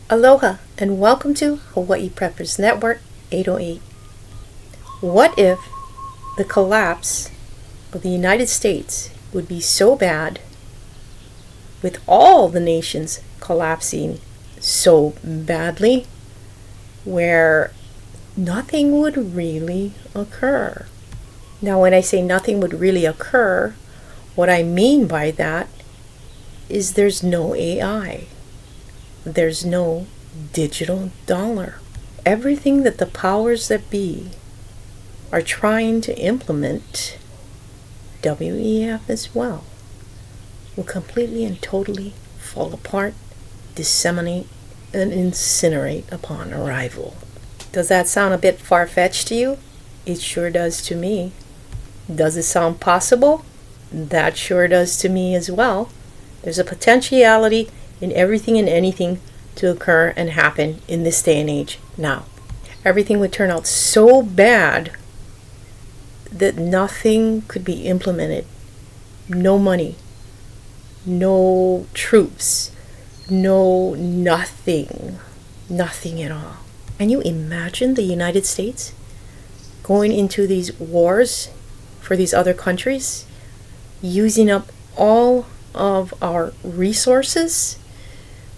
Aloha and welcome to Hawaii Preppers Network 808. What if the collapse of the United States would be so bad, with all the nations collapsing so badly, where nothing would really occur? Now, when I say nothing would really occur, what I mean by that is there's no AI. There's no digital dollar. Everything that the powers that be are trying to implement, WEF as well, will completely and totally fall apart, disseminate, and incinerate upon arrival. Does that sound a bit far-fetched to you? It sure does to me. Does it sound possible? That sure does to me as well. There's a potentiality in everything and anything to occur and happen in this day and age now. Everything would turn out so bad that nothing could be implemented. No money, no troops, no nothing at all. Can you imagine the United States going into these wars for these other countries, using up all of our resources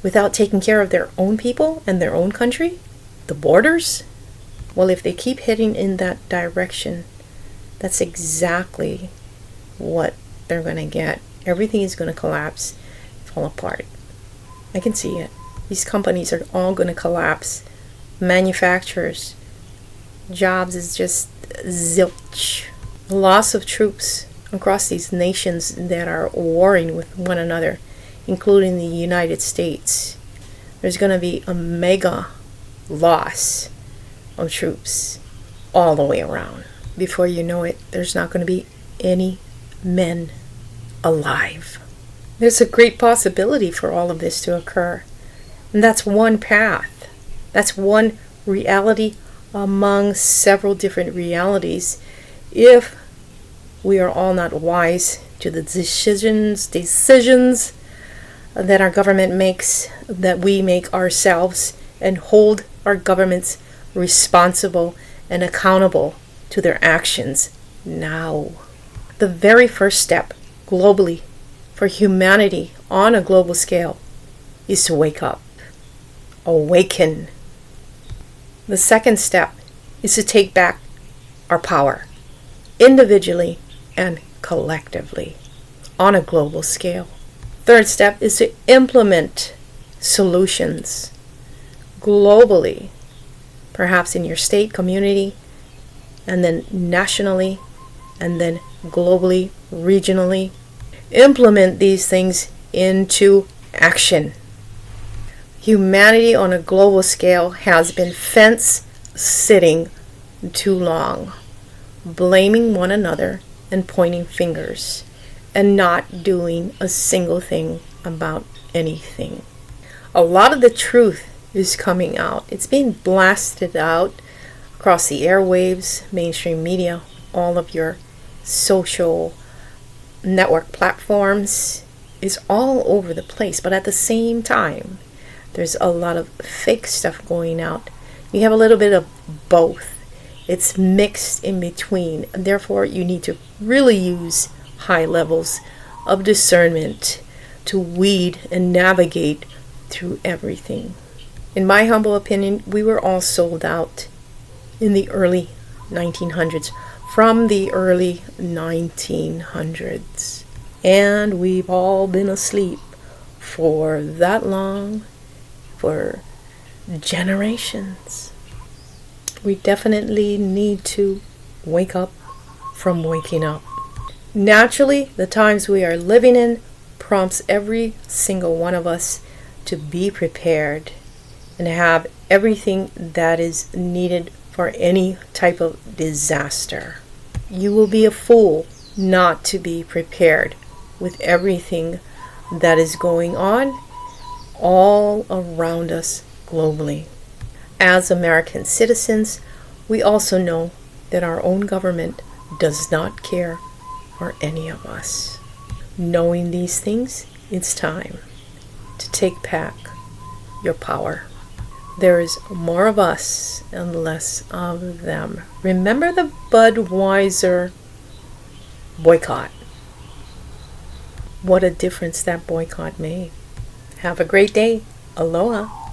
without taking care of their own people and their own country? The borders? Well, if they keep heading in that direction, that's exactly what they're going to get. Everything is going to collapse, fall apart. I can see it. These companies are all going to collapse. Manufacturers, jobs is just zilch. The loss of troops across these nations that are warring with one another, including the United States. There's going to be a mega loss of troops all the way around. Before you know it, there's not going to be any men alive. There's a great possibility for all of this to occur. And that's one path. That's one reality among several different realities, if we are all not wise to the decisions that our government makes, that we make ourselves, and hold our governments responsible and accountable to their actions now. The very first step globally for humanity on a global scale is to wake up, awaken. The second step is to take back our power, individually and collectively, on a global scale. Third step is to implement solutions globally, perhaps in your state, community, and then nationally, and then globally, regionally. Implement these things into action. Humanity on a global scale has been fence-sitting too long, blaming one another and pointing fingers, and not doing a single thing about anything. A lot of the truth is coming out. It's being blasted out across the airwaves, mainstream media, all of your social network platforms. Is all over the place. But at the same time, there's a lot of fake stuff going out. You have a little bit of both. It's mixed in between. And therefore, you need to really use high levels of discernment to weed and navigate through everything. In my humble opinion, we were all sold out in the early 1900s, from the early 1900s. And we've all been asleep for that long, for generations. We definitely need to wake up from waking up. Naturally, the times we are living in prompts every single one of us to be prepared and have everything that is needed for any type of disaster. You will be a fool not to be prepared with everything that is going on all around us globally. As American citizens, we also know that our own government does not care for any of us. Knowing these things, it's time to take back your power. there is more of us and less of them. Remember the Budweiser boycott. What a difference that boycott made. Have a great day. Aloha.